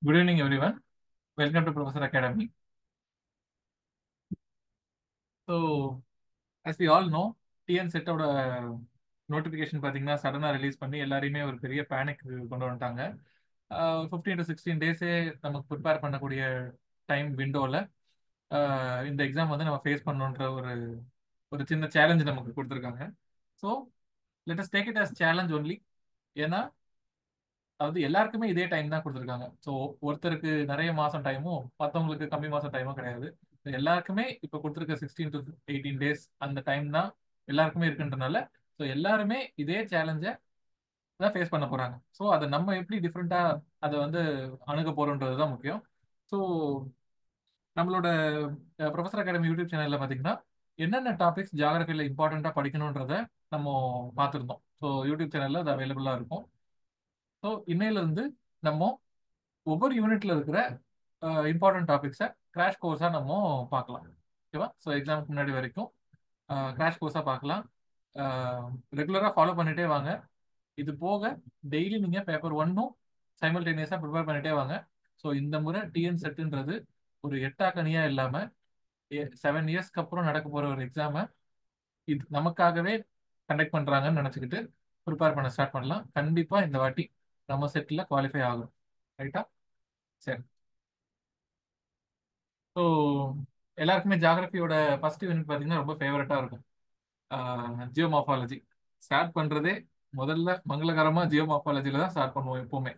Good evening, everyone. Welcome to Professor Academy. So, as we all know, TN செட்டோட notification பார்த்தீங்கன்னா சடனாக release பண்ணி எல்லாரையுமே ஒரு பெரிய பேனிக் கொண்டு வந்துட்டாங்க. 15 to 16 டேஸே நமக்கு ப்ரிப்பேர் பண்ணக்கூடிய டைம் விண்டோவில் இந்த எக்ஸாம் வந்து நம்ம ஃபேஸ் பண்ணணுன்ற ஒரு ஒரு சின்ன சேலஞ்ச் நமக்கு கொடுத்துருக்காங்க. So let us take it as challenge only. ஏன்னா அதாவது எல்லாருக்குமே இதே டைம் தான் கொடுத்துருக்காங்க. ஸோ ஒருத்தருக்கு நிறைய மாதம் டைமும் மற்றவங்களுக்கு கம்மி மாதம் டைமும் கிடையாது. எல்லாருக்குமே இப்போ கொடுத்துருக்க 16 to 18 டேஸ் அந்த டைம் தான் எல்லாருக்குமே இருக்குன்றனால ஸோ எல்லாருமே இதே சேலஞ்சை தான் ஃபேஸ் பண்ண போகிறாங்க. ஸோ அதை நம்ம எப்படி டிஃப்ரெண்ட்டாக அதை வந்து அணுக போகிறோன்றது தான் முக்கியம். ஸோ நம்மளோட ப்ரொஃபஸர் அகாடமி யூடியூப் சேனலில் பார்த்தீங்கன்னா என்னென்ன டாபிக்ஸ் ஜியாகிரபியில் இம்பார்ட்டண்ட்டாக படிக்கணுன்றத நம்ம பார்த்துருந்தோம். ஸோ யூடியூப் சேனலில் அது அவைலபிளாக இருக்கும். ஸோ இன்னையிலேருந்து நம்ம ஒவ்வொரு யூனிட்ல இருக்கிற இம்பார்ட்டன்ட் டாபிக்ஸை கிராஷ் கோர்ஸாக நம்ம பார்க்கலாம். ஓகேவா? ஸோ எக்ஸாமுக்கு முன்னாடி வரைக்கும் கிராஷ் கோர்ஸாக பார்க்கலாம். ரெகுலராக ஃபாலோ பண்ணிட்டே வாங்க. இது போக டெய்லி நீங்கள் பேப்பர் ஒன்னும் சைமல்டேனியஸாக ப்ரிப்பேர் பண்ணிட்டே வாங்க. ஸோ இந்த முறை டிஎன் செட்டுன்றது ஒரு எட்டாக்கனியாக இல்லாமல் 7 இயர்ஸ்க்கு அப்புறம் நடக்க போகிற ஒரு எக்ஸாமை இது நமக்காகவே கண்டக்ட் பண்ணுறாங்கன்னு நினச்சிக்கிட்டு ப்ரிப்பேர் பண்ண ஸ்டார்ட் பண்ணலாம். கண்டிப்பாக இந்த வாட்டி நம்ம செட்டில் குவாலிஃபை ஆகும். ரைட்டா? சரி. ஸோ எல்லாருக்குமே ஜியாகிரபியோட ஃபர்ஸ்ட் யூனிட் பார்த்தீங்கன்னா ரொம்ப ஃபேவரட்டாக இருக்கும். ஜியோமார்ஃபாலஜி ஸ்டார்ட் பண்ணுறதே முதல்ல மங்களகரமாக ஜியோமார்ஃபாலஜியில் தான் ஸ்டார்ட் பண்ணுவோம் எப்போவுமே.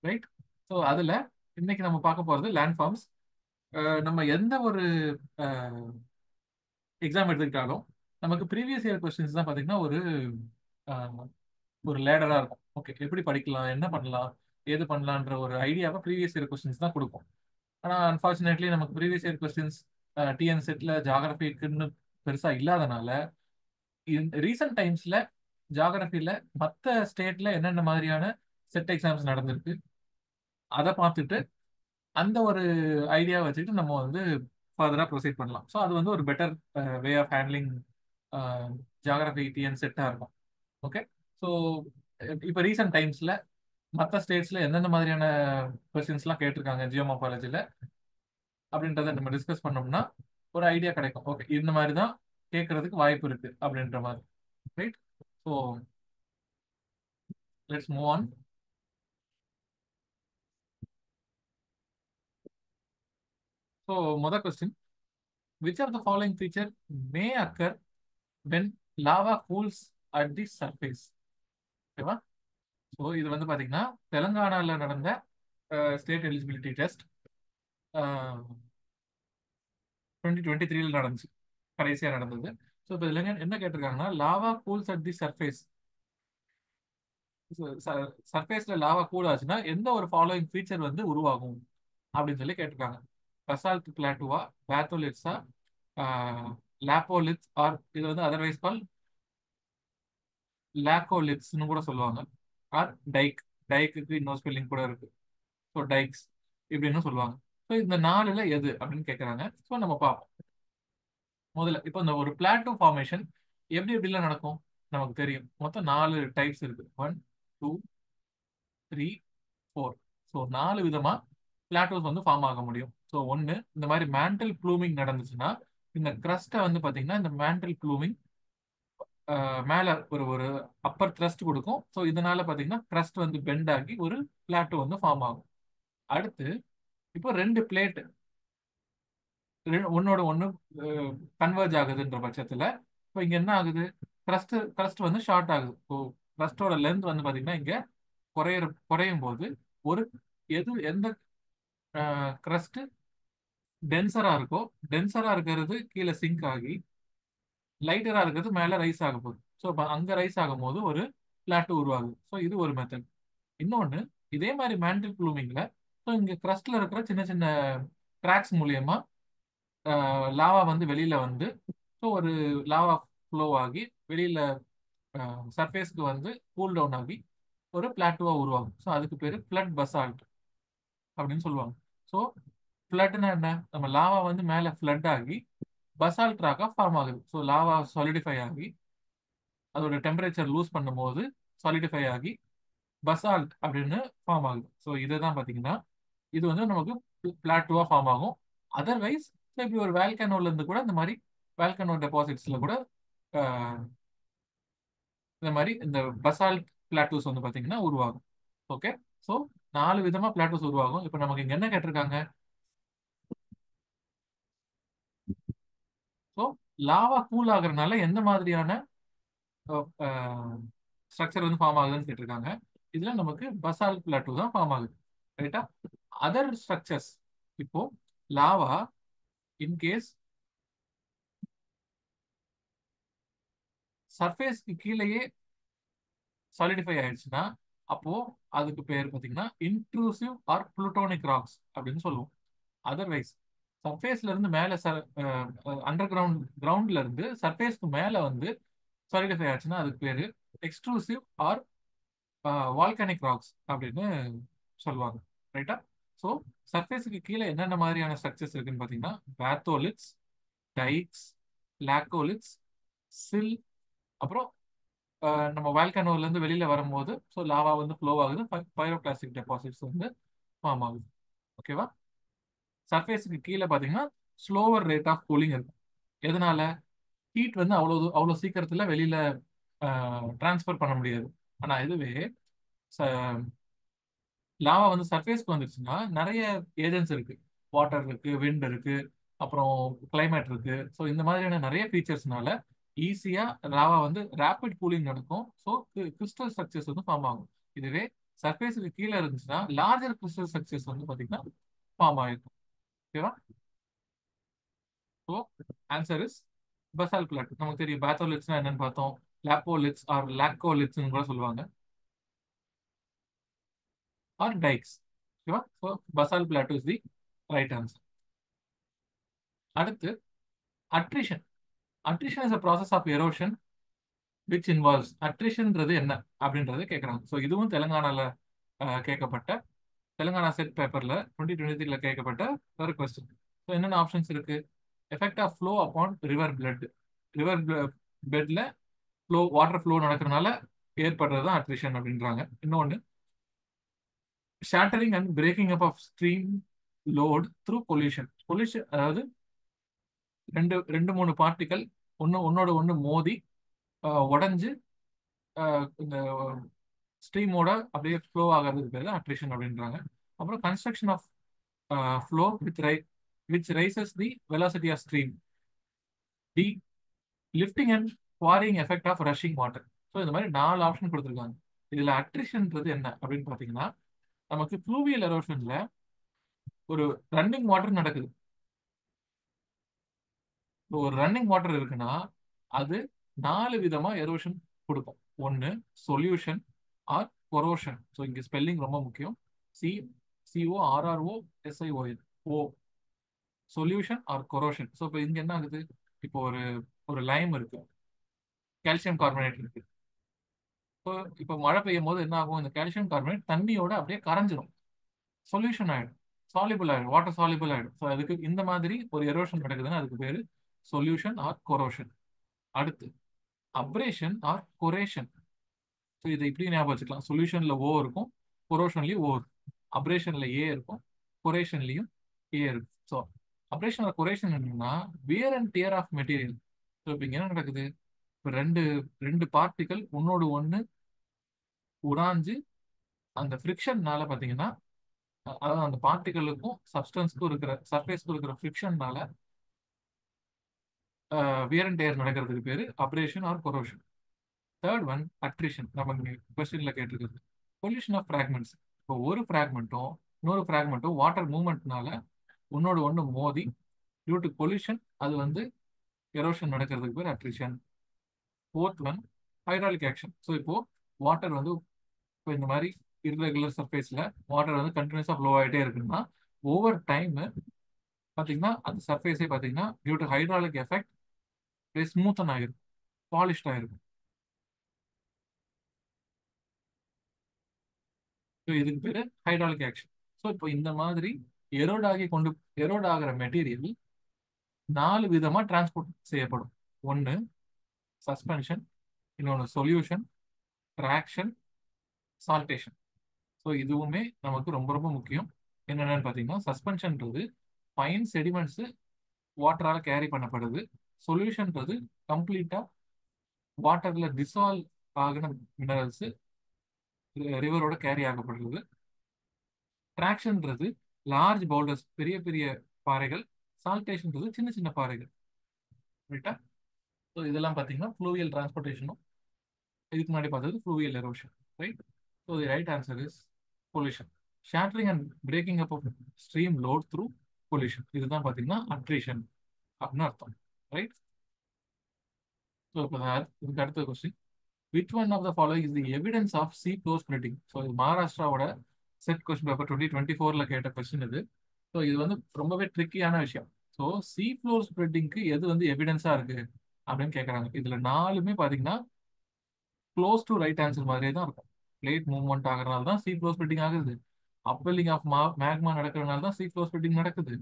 ரைட்? ஸோ அதில் இன்னைக்கு நம்ம பார்க்க போகிறது லேண்ட் ஃபார்ம்ஸ். நம்ம எந்த ஒரு எக்ஸாம் எடுத்துக்கிட்டாலும் நமக்கு ப்ரீவியஸ் இயர் கொஸ்டின்ஸ் தான் பார்த்தீங்கன்னா ஒரு லேடராக இருக்கும். ஓகே, எப்படி படிக்கலாம், என்ன பண்ணலாம், ஏது பண்ணலான்ற ஒரு ஐடியாவை ப்ரீவியஸ் இயர் கொஸ்டின்ஸ் தான் கொடுக்கும். ஆனால் அன்ஃபார்ச்சுனேட்லி நமக்கு ப்ரீவியஸ் இயர் கொஸ்டின்ஸ் டிஎன் செட்டில் ஜியாகிரபிக்குன்னு பெருசாக இல்லாதனால ரீசெண்ட் டைம்ஸில் ஜியாகிரபியில் மற்ற ஸ்டேட்டில் என்னென்ன மாதிரியான செட் எக்ஸாம்ஸ் நடந்திருக்கு அதை பார்த்துட்டு அந்த ஒரு ஐடியா வச்சுட்டு நம்ம வந்து ஃபர்தராக ப்ரொசீட் பண்ணலாம். ஸோ அது வந்து ஒரு better way of handling geography TN செட்டாக இருக்கும். ஓகே, ஸோ இப்போ ரீசெண்ட் டைம்ஸில் மற்ற ஸ்டேட்ஸில் எந்தெந்த மாதிரியான கொஸ்டின்ஸ்லாம் கேட்டிருக்காங்க ஜியோமார்ஃபாலஜியில் அப்படின்றத நம்ம டிஸ்கஸ் பண்ணோம்னா ஒரு ஐடியா கிடைக்கும். ஓகே, இந்த மாதிரி தான் கேட்கறதுக்கு வாய்ப்பு இருக்கு அப்படின்ற மாதிரி. Right? So let's move on. So மொதல் question, which of the following feature may occur when lava cools at the surface? ஓகேவா? ஸோ இது வந்து பார்த்தீங்கன்னா தெலங்கானாவில் நடந்த ஸ்டேட் எலிஜிபிலிட்டி டெஸ்ட் 2023 நடந்துச்சு, கடைசியாக நடந்தது. ஸோ இப்போ இதில் என்ன கேட்டிருக்காங்கன்னா lava cools at the surface, சர்ஃபேஸ்ல லாவா கூல் ஆச்சுன்னா எந்த ஒரு ஃபாலோயிங் ஃபீச்சர் வந்து உருவாகும் அப்படின்னு சொல்லி கேட்டிருக்காங்க. பசால்ட் பிளாட்டுவா, பேத்தோலிட்ஸா, லாப்போலித்ஸ், ஆர் இது வந்து அதர்வைஸ் கால் லாக்கோலித்ஸ்னு கூட சொல்லுவாங்க, ஆர் டைக். டைக்கு இன்னொரு ஸ்பெல்லிங் கூட இருக்கு. ஸோ டைக்ஸ் இப்படின்னு சொல்லுவாங்க. ஸோ இந்த நாலுல எது அப்படின்னு கேட்குறாங்க. ஸோ நம்ம பார்ப்போம். முதல்ல இப்போ இந்த ஒரு பிளாட்டோ ஃபார்மேஷன் எப்படி எப்படிலாம் நடக்கும் நமக்கு தெரியும். மொத்தம் 4 டைப்ஸ் இருக்கு. 1, 2, 3, 4. ஸோ 4 விதமா பிளாட்டோஸ் வந்து ஃபார்ம் ஆக முடியும். ஸோ ஒன்று, இந்த மாதிரி மேண்டல் ப்ளூமிங் நடந்துச்சுன்னா இந்த கிரஸ்ட்டை வந்து பார்த்தீங்கன்னா இந்த மேண்டல் ப்ளூமிங் மேலே ஒரு ஒரு அப்பர் த்ரஸ்ட் கொடுக்கும். ஸோ இதனால பார்த்தீங்கன்னா கிரஸ்ட் வந்து பெண்ட் ஆகி ஒரு பிளாட்டோ வந்து ஃபார்ம் ஆகும். அடுத்து இப்போ 2 பிளேட் ஒன்னோட ஒன்று கன்வர்ஜ் ஆகுதுன்ற பட்சத்தில் இப்போ இங்கே என்ன ஆகுது, கிரஸ்ட் வந்து ஷார்ட் ஆகுது. ஸோ கிரஸ்டோட லென்த் வந்து பார்த்தீங்கன்னா இங்கே குறையும் போது ஒரு எந்த கிரஸ்ட் டென்சரா இருக்கோ, டென்சரா இருக்கிறது கீழே சிங்க் ஆகி லைட்டரா இருக்கிறது மேலே ரைஸ் ஆக போகுது. ஸோ அங்கே ரைஸ் ஆகும் போது ஒரு பிளாட்டு உருவாகுது. ஸோ இது ஒரு மெத்தட். இன்னொன்று, இதே மாதிரி மேண்டில் ப்ளூமிங்ல ஸோ இங்கே கிரஸ்ட்ல இருக்கிற சின்ன சின்ன கிராக்ஸ் மூலியமா லாவா வந்து வெளியில வந்து ஸோ ஒரு லாவா ஃப்ளோ ஆகி வெளியில சர்ஃபேஸ்க்கு வந்து கூல் டவுன் ஆகி ஒரு பிளாட்டுவா உருவாகும். ஸோ அதுக்கு பேர் ஃப்ளட் பசால்ட் அப்படின்னு சொல்லுவாங்க. ஸோ ஃப்ளட்னா என்ன, நம்ம லாவா வந்து மேலே ஃப்ளட் ஆகி பசால்ட் ராக்காக ஃபார்ம் ஆகுது. ஸோ லாவா சாலிடிஃபை ஆகி அதோட டெம்பரேச்சர் லூஸ் பண்ணும்போது சாலிடிஃபை ஆகி பசால்ட் அப்படின்னு ஃபார்ம் ஆகுது. ஸோ இதை தான் பார்த்தீங்கன்னா இது வந்து நமக்கு பிளாட்டுவா ஃபார்ம் ஆகும். அதர்வைஸ் இப்படி ஒரு வேல்கனோல இருந்து கூட இந்த மாதிரி வேல்கனோ டெபாசிட்ஸ்ல கூட அஹ், இந்த மாதிரி இந்த பசால்ட் பிளாட்டூஸ் வந்து பாத்தீங்கன்னா உருவாகும். ஓகே. ஸோ 4 விதமா பிளாட்டூஸ் உருவாகும். இப்போ நமக்கு இங்க என்ன கேட்டிருக்காங்க? ஸோ லாவா கூல் ஆகுறதுனால எந்த மாதிரியான ஸ்ட்ரக்சர் வந்து ஃபார்ம் ஆகுதுன்னு கேட்டிருக்காங்க. இதுல நமக்கு பசால்ட் பிளாட்டூ தான் ஃபார்ம் ஆகுது. ரைட்டா? அதர் ஸ்ட்ரக்சர்ஸ், இப்போ லாவா இன்கேஸ் சர்ஃபேஸ்க்கு கீழேயே சாலிடிஃபை ஆயிடுச்சுன்னா அப்போ அதுக்கு பேர் பார்த்தீங்கன்னா இன்ட்ரூசிவ் ஆர் புளூட்டோனிக் ராக்ஸ் அப்படின்னு சொல்லுவோம். அதர்வைஸ் சர்ஃபேஸ்ல இருந்து மேலே அண்டர் கிரவுண்ட்ல இருந்து சர்ஃபேஸ்க்கு மேலே வந்து சாலிடிஃபை ஆச்சுன்னா அதுக்கு பேர் எக்ஸ்ட்ரூசிவ் ஆர் வால்கானிக் ராக்ஸ் அப்படின்னு சொல்லுவாங்க. ரைட்டா? ஸோ சர்ஃபேஸுக்கு கீழே என்னென்ன மாதிரியான ஸ்ட்ரக்சர்ஸ் இருக்குன்னு பார்த்தீங்கன்னா பேத்தோலிட்ஸ், டைக்ஸ், லாக்கோலிட்ஸ், சில், அப்புறம் நம்ம வால்கனோல இருந்து வெளியில வரும்போது ஸோ லாவா வந்து ஃப்ளோ ஆகுது, பைரோபிளாஸ்டிக் டெபாசிட்ஸ் வந்து ஃபார்ம் ஆகுது. ஓகேவா? சர்ஃபேஸுக்கு கீழே பார்த்தீங்கன்னா ஸ்லோவர் ரேட் ஆஃப் கூலிங் இருக்கும். எதனால? ஹீட் வந்து அவ்வளோ சீக்கிரத்துல வெளியில டிரான்ஸ்ஃபர் பண்ண முடியாது. ஆனா இதுவே லாவா வந்து சர்ஃபேஸ்க்கு வந்துருச்சுன்னா நிறைய ஏஜென்ட்ஸ் இருக்கு. வாட்டர் இருக்கு, விண்ட் இருக்கு, அப்புறம் கிளைமேட் இருக்கு. ஸோ இந்த மாதிரியான நிறைய ஃபீச்சர்ஸ்னால ஈஸியா லாவா வந்து ரேபிட் கூலிங் நடக்கும். ஸோ கிறிஸ்டல் ஸ்ட்ரக்சர்ஸ் வந்து ஃபார்ம் ஆகும். இதுவே சர்ஃபேஸுக்கு கீழே இருந்துச்சுன்னா லார்ஜர் கிறிஸ்டல் ஸ்ட்ரக்சர்ஸ் வந்து பார்த்தீங்கன்னா ஃபார்ம் ஆயிருக்கும். ஓகேவா? So answer is basalt flat. நமக்கு தெரியும் பேத்தோலிட்ஸ்னா என்னன்னு பார்த்தோம். லாப்போலிட்ஸ் ஆர் லாக்கோலிட்ஸ்னு கூட சொல்லுவாங்க, ஆர் டைக்ஸ். ஓகேவா? So basalt flat is the right answer. அடுத்து attrition. Attrition is a process of erosion which involves. அட்ரிஷன்ன்றது என்ன அப்படின்றது கேட்குறாங்க. ஸோ இதுவும் தெலுங்கானால கேட்கப்பட்ட, தெலுங்கானா செட் பேப்பர்ல 2023 கேட்கப்பட்ட ஒரு கொஸ்டின். ஸோ என்னென்ன ஆப்ஷன்ஸ் இருக்கு? Effect of flow upon river bed. River பெட்ல ஃப்ளோ, வாட்டர் ஃப்ளோ நடக்கிறதுனால ஏற்படுறது தான் அட்ரிஷன் அப்படின்றாங்க. இன்னொன்று shattering and breaking up of stream load through collision. Collision அதாவது ரெண்டு ரெண்டு மூணு பார்ட்டிக்கல் ஒன்னோட ஒன்று மோதி உடஞ்சு இந்த ஸ்ட்ரீமோட அப்படியே ஃப்ளோ ஆகிறதுக்கு பேர் தான் அட்ரிஷன் அப்படின்றாங்க. அப்புறம் constriction of flow which raises the velocity of stream. The lifting and quarrying effect of rushing water. So இந்த மாதிரி 4 ஆப்ஷன் கொடுத்துருக்காங்க. இதுல அட்ரிஷன்ன்றது என்ன அப்படின்னு பார்த்தீங்கன்னா நமக்கு ஃப்ளூவியல் எரோஷன்ல ஒரு ரன்னிங் வாட்டர் நடக்குது. இப்போ ஒரு ரன்னிங் வாட்டர் இருக்குன்னா அது 4 விதமா எரோஷன் கொடுக்கும். ஒன்று சொல்யூஷன் ஆர் கொரோஷன். ஸோ இங்கே ஸ்பெல்லிங் ரொம்ப முக்கியம். C CORRO SION. ஓ சொல்யூஷன் ஆர் கொரோஷன். ஸோ இப்போ இங்க என்ன ஆகுது? இப்போ ஒரு ஒரு லைம் இருக்கு, கால்சியம் கார்பனேட் இருக்கு. ஸோ இப்போ மழை பெய்யும் போது என்ன ஆகும்? இந்த கால்சியம் கார்பனேட் தண்ணியோட அப்படியே கரைஞ்சிரும், சொல்யூஷன் ஆயிடும், சாலிபிள் ஆயிடும், வாட்டர் சாலிபிள் ஆயிடும். ஸோ அதுக்கு இந்த மாதிரி ஒரு எரோஷன் நடக்குதுன்னா அதுக்கு பேரு சொல்யூஷன் ஆர் கொரோஷன். அடுத்து அப்ரேஷன் ஆர் கொரேஷன். ஸோ இதை இப்படி ஞாபகம் வச்சுக்கலாம். சொல்யூஷன்ல ஓ இருக்கும், கொரோஷன்லயும் ஓ இருக்கும். அப்ரேஷன்ல ஏ இருக்கும், கொரேஷன்லயும் ஏ இருக்கும். ஸோ அப்ரேஷன் ஆர் கொரேஷன் என்னன்னா wear and tear of material. So இப்போ இங்க என்ன நடக்குது? இப்போ ரெண்டு ரெண்டு பார்ட்டிக்கல் ஒன்னோடு ஒன்று உராஞ்சு அந்த ஃப்ரிக்ஷன்னால பார்த்தீங்கன்னா, அதாவது அந்த பார்ட்டிகளுக்கும் சப்ஸ்டன்ஸ்க்கும் இருக்கிற சர்ஃபேஸ்க்கும் இருக்கிற ஃப்ரிக்ஷன்னால வியர் அண்ட் டேர் நடக்கிறதுக்கு பேரு abrasion or corrosion. Third one attrition. நம்ம கொஸ்டின்ல கேட்டிருக்கிறது பொல்யூஷன் ஆஃப் ஃப்ராக்மெண்ட்ஸ். இப்போ ஒரு ஃப்ராக்மெண்ட்டும் இன்னொரு ஃப்ராக்மெண்ட்டும் வாட்டர் மூவ்மெண்ட்னால ஒன்னோட ஒன்று மோதி டியூ டு பொல்யூஷன் அது வந்து எரோஷன் நடக்கிறதுக்கு பேர் attrition. Fourth one hydraulic action. So இப்போ வாட்டர் வந்து இப்போ இந்த மாதிரி இர்ரெகுலர் சர்ஃபேஸ்ல வாட்டர் வந்து கண்டினியூஸாக ஃப்ளோ ஆகிட்டே இருக்குன்னா ஓவர் டைம் பார்த்தீங்கன்னா அந்த சர்ஃபேஸே பார்த்தீங்கன்னா due to hydraulic effect smoothen ஆகிருக்கும், பாலிஷ்ட் ஆகிருக்கும். ஸோ இதுக்கு பேர் ஹைட்ராலிக் ஆக்ஷன். ஸோ இப்போ இந்த மாதிரி எரோட் ஆகிற மெட்டீரியல் 4 விதமா டிரான்ஸ்போர்ட் செய்யப்படும். ஒன்று சஸ்பென்ஷன், இன்னொன்று சொல்யூஷன், ட்ராக்ஷன், சால்டேஷன். ஸோ இதுவுமே நமக்கு ரொம்ப ரொம்ப முக்கியம். என்னென்னு பார்த்தீங்கன்னா, சஸ்பென்ஷன்ன்றது ஃபைன் செடிமெண்ட்ஸ் வாட்டரால கேரி பண்ணப்படுது. சொல்யூஷன்ன்றது கம்ப்ளீட்டா வாட்டர்ல டிசால்வ் ஆகின மினரல்ஸ் ரிவரோட கேரி ஆகப்படுறது. ட்ராக்ஷன்ன்றது லார்ஜ் பவுல்டர்ஸ், பெரிய பெரிய பாறைகள். சால்டேஷன்ன்றது சின்ன சின்ன பாறைகள். ரைட்டா? ஸோ இதெல்லாம் பார்த்தீங்கன்னா ஃப்ளூவியல் டிரான்ஸ்போர்ட்டேஷனும், இதுக்கு முன்னாடி பார்த்தது fluvial erosion. Right? So the right answer is pollution. Shattering and breaking up of stream load through pollution. இதுதான் பார்த்தீங்கன்னா அட்ரிஷன் அப்படின்னு அர்த்தம். ரைட்? ஸோ இப்போ இதுக்கு அடுத்த question, which one of the following is the evidence of sea floor spreading? So இது மகாராஷ்டிராவோட set question paper 2024 கேட்ட கொஸ்டின் இது. ஸோ இது வந்து ரொம்பவே ட்ரிக்கியான விஷயம். ஸோ சீ ஃப்ளோர் ஸ்ப்ரெட்டிங்க்கு எது வந்து எவிடன்ஸா இருக்கு அப்படின்னு கேட்குறாங்க. இதுல 4மே பார்த்தீங்கன்னா க்ளோஸ் டு ரைட் ஆன்சர் மாதிரியே தான் இருக்கும். பிளேட் மூவ்மெண்ட் ஆகிறனால தான் சீ ஃப்ளோ ஸ்ப்ரெட்டிங் ஆகுது. அப்பெல்லிங் ஆஃப் மேக்மா நடக்கிறனால தான் சீ ஃப்ளோ ஸ்ப்ரெட்டிங் நடக்குது.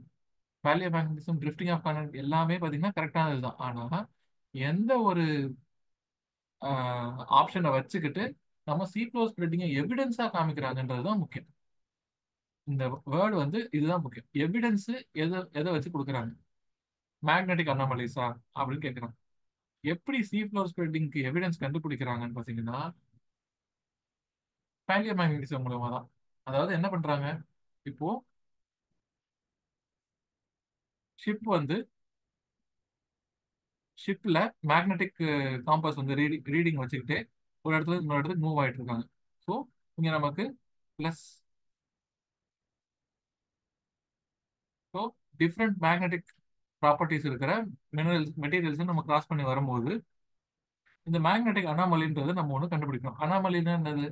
வேலியோ மேக்னடிசம், ட்ரிஃப்டிங் ஆஃப் கரண்ட் எல்லாமே பார்த்தீங்கன்னா கரெக்டானது தான். ஆனால் எந்த ஒரு ஆப்ஷனை வச்சுக்கிட்டு நம்ம சீ ஃப்ளோ ஸ்ப்ரெட்டிங்கை எவிடன்ஸா காமிக்கிறாங்கன்றது தான் முக்கியம். இந்த வேர்டு வந்து இதுதான் முக்கியம். எவிடன்ஸ் எதை எதை வச்சு கொடுக்குறாங்க? மேக்னெட்டிக் அனாமலிஸா அப்படின்னு கேட்குறாங்க. எப்படி சீ ஃப்ளோர் ஸ்ப்ரெட்டிங்க்கு எவிடன்ஸ் கண்டுபிடிக்கிறாங்கன்னு பார்த்தீங்கன்னா பேலியோ மேக்னடிசம் மூலமா தான். அதாவது என்ன பண்றாங்க, இப்போ ஷிப் வந்து ஷிப்ல மேக்னெட்டிக் காம்பஸ் வந்து ரீடிங் வச்சுக்கிட்டு ஒரு இடத்துல இன்னொரு இடத்துக்கு மூவ் ஆயிட்டு இருக்காங்க. ஸோ இங்க நமக்கு plus, so different magnetic properties இருக்கிற மெட்டீரியல்ஸ் நம்ம கிராஸ் பண்ணி வரும்போது இந்த மேக்னெட்டிக் அனாமலின்றதை நம்ம ஒன்று கண்டுபிடிக்கணும். அனாமலின்னா என்னது?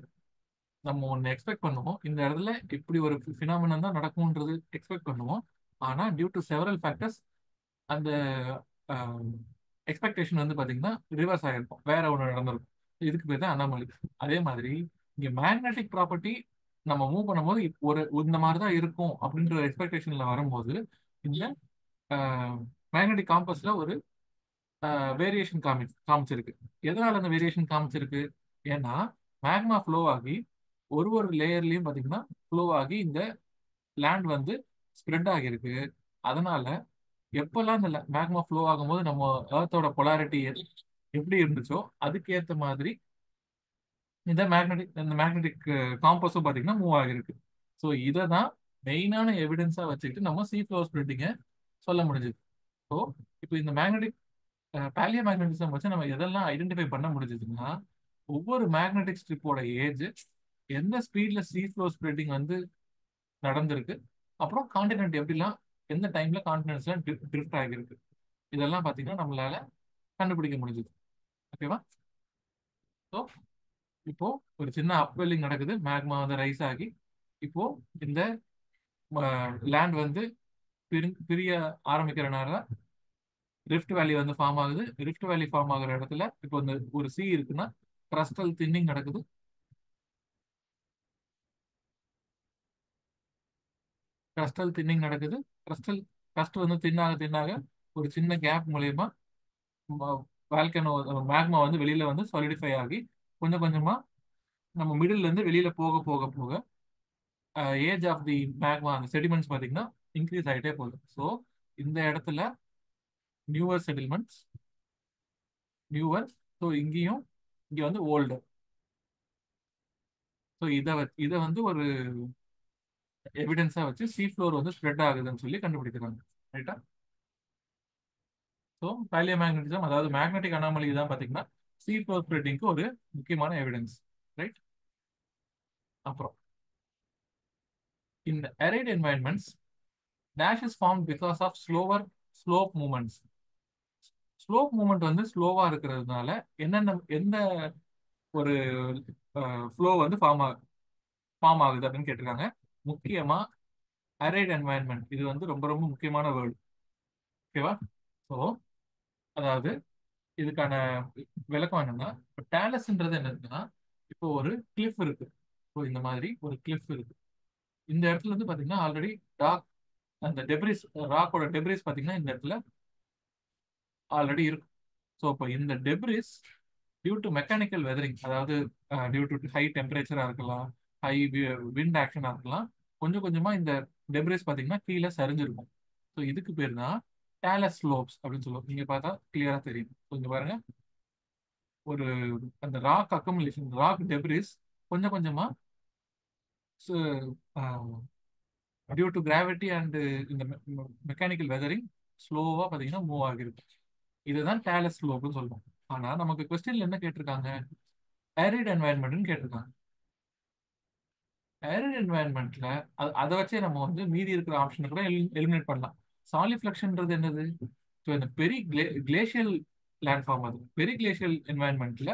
நம்ம ஒன்று எக்ஸ்பெக்ட் பண்ணுவோம், இந்த இடத்துல இப்படி ஒரு ஃபினாமினன் தான் நடக்கும்ன்றது எக்ஸ்பெக்ட் பண்ணுவோம். ஆனால் டியூ டு செவரல் ஃபேக்டர்ஸ் அந்த எக்ஸ்பெக்டேஷன் வந்து பார்த்தீங்கன்னா ரிவர்ஸ் ஆகிருக்கும், வேற ஒன்று நடந்திருக்கும். இதுக்கு பேர் தான் அனாமலி. அதே மாதிரி இங்கே மேக்னெட்டிக் ப்ராப்பர்ட்டி நம்ம மூவ் பண்ணும்போது ஒரு இந்த மாதிரி தான் இருக்கும் அப்படின்ற எக்ஸ்பெக்டேஷன்ல வரும்போது இந்த மேக்னெட்டிக் காம்பஸ்ல ஒரு வேரியேஷன் காமிச்சிருக்கு. எதனால அந்த வேரியேஷன் காமிச்சிருக்கு? ஏன்னா மேக்மா ஃப்ளோ ஆகி ஒரு ஒரு லேயர்லயும் பார்த்தீங்கன்னா ஃப்ளோ ஆகி இந்த லேண்ட் வந்து ஸ்ப்ரெட் ஆகியிருக்கு. அதனால எப்பெல்லாம் இந்த மேக்மா ஃப்ளோ ஆகும்போது நம்ம ஏர்த்தோட பொலாரிட்டி எப்படி இருந்துச்சோ அதுக்கு ஏற்ற மாதிரி இந்த மேக்னெட்டிக் காம்பஸும் பார்த்தீங்கன்னா மூவ் ஆகிருக்கு. ஸோ இதை தான் மெயினான எவிடன்ஸாக வச்சுக்கிட்டு நம்ம சீ ஃப்ளோ ஸ்ப்ரெட்டிங்கை சொல்ல முடிஞ்சுது. ஸோ இப்போ இந்த பேலியோ மேக்னட்டிசம் வச்சு நம்ம எதெல்லாம் ஐடென்டிஃபை பண்ண முடிஞ்சதுன்னா, ஒவ்வொரு மேக்னெட்டிக் ஸ்ட்ரிப்போட ஏஜ், எந்த ஸ்பீட்ல சீ ஃப்ளோ ஸ்ப்ரெட்டிங் வந்து நடந்திருக்கு, அப்புறம் கான்டினென்ட் எப்படிலாம் எந்த டைம்ல கான்டினென்ட்ஸ்லாம் ட்ரிஃப்ட் ஆகியிருக்கு, இதெல்லாம் பார்த்தீங்கன்னா நம்மளால கண்டுபிடிக்க முடிஞ்சது. ஓகேவா? ஸோ இப்போ ஒரு சின்ன அப்வெல்லிங் நடக்குது, மேக்மா வந்து ரைஸ் ஆகி இப்போ இந்த லேண்ட் வந்து பிரிய ஆரம்பிக்கிறனால ரிஃப்ட் வேலி வந்து ஃபார்ம் ஆகுது. ரிஃப்ட் வேலி ஃபார்ம் ஆகுற இடத்துல இப்போ இந்த ஒரு சி இருக்குன்னா கிரஸ்டல் தின்னிங் நடக்குது. கிரஸ்டல் தின்னிங் நடக்குது. கிரஸ்ட் வந்து தின்னாக ஒரு சின்ன கேப் மூலயமா வால்கனோ மேக்மா வந்து வெளியில வந்து சாலிடிஃபை ஆகி கொஞ்சம் கொஞ்சமா நம்ம மிடில் இருந்து வெளியில போக போக போக ஏஜ் ஆஃப் தி மேக்மா அந்த செடிமெண்ட்ஸ் பார்த்தீங்கன்னா இன்க்ரீஸ் ஆகிட்டே போகுது. ஸோ இந்த இடத்துல நியூவர் செட்டில்மெண்ட்ஸ், நியூவர், ஸோ இங்கேயும் இங்கே வந்து ஓல்டு. ஸோ இதை வந்து ஒரு எவிடன்ஸா வச்சு சீ ஃப்ளோர் வந்து ஸ்ப்ரெட் ஆகுதுன்னு சொல்லி கண்டுபிடிக்கிறாங்க. ரைட்டா? ஸோ பேலியோ மேக்னட்டிசம், அதாவது மேக்னெட்டிக் அனாமலி தான் பார்த்தீங்கன்னா சீ ஃப்ளோர் ஸ்ப்ரெட்டிங்க்கு ஒரு முக்கியமான எவிடன்ஸ். ரைட்? அப்புறம் இந்த arid environments dash is formed because of slower slope movements. Slope movement வந்து ஸ்லோவா இருக்கிறதுனால எந்த ஒரு ஃப்ளோ வந்து ஃபார்ம் ஆகுது அப்படின்னு கேட்டிருக்காங்க. முக்கியமா அரைட் என்வாயன்மெண்ட், இது வந்து ரொம்ப ரொம்ப முக்கியமான வேர்டு. ஓகேவா? ஸோ அதாவது இதுக்கான விளக்கம் என்னன்னா, இப்போ டேலஸ்ன்றது என்னன்னா, இப்போ ஒரு கிளிஃப் இருக்கு. இப்போ இந்த மாதிரி ஒரு கிளிஃப் இருக்கு. இந்த இடத்துல இருந்து பாத்தீங்கன்னா ஆல்ரெடி டாக் அந்த டெப்ரிஸ், ராக்கோட டெப்ரிஸ் பாத்தீங்கன்னா இந்த இடத்துல ஆல்ரெடி இருக்கும். ஸோ இப்போ இந்த debris due to mechanical weathering, அதாவது டியூ டு ஹை டெம்பரேச்சரா இருக்கலாம், ஹை விண்ட் ஆக்ஷனா இருக்கலாம், கொஞ்சம் கொஞ்சமா இந்த டெப்ரிஸ் பார்த்தீங்கன்னா கீழே சரிஞ்சிருக்கும். ஸோ இதுக்கு பேர் தான் டேலஸ் ஸ்லோப்ஸ் அப்படின்னு சொல்லுவோம். நீங்க பார்த்தா கிளியரா தெரியும். கொஞ்சம் பாருங்க, ஒரு அந்த ராக் அக்கமுலேஷன், ராக் டெப்ரிஸ் கொஞ்சம் கொஞ்சமா டியூ டு கிராவிட்டி அண்ட் இந்த மெக்கானிக்கல் வெதரிங் ஸ்லோவா பார்த்தீங்கன்னா மூவ் ஆகிருக்கு. இதுதான் டேலஸ் ஸ்லோப்னு சொல்லுவோம். ஆனா நமக்கு கொஸ்டின்ல என்ன கேட்டிருக்காங்க? ஏரிட் என்வாயன்மெண்ட்னு கேட்டிருக்காங்க. ஏரிட் என்வாயன்மெண்ட்ல அதை வச்சே நம்ம வந்து மீதி இருக்கிற ஆப்ஷனை கூட எலிமினேட் பண்ணலாம். சாலிஃப்ளக்ஷன்ன்றது என்னது? ஸோ இந்த பெரிய கிளேஷியல் லேண்ட்ஃபார்ம், அது பெரிய கிளேஷியல் என்வாயன்மெண்ட்ல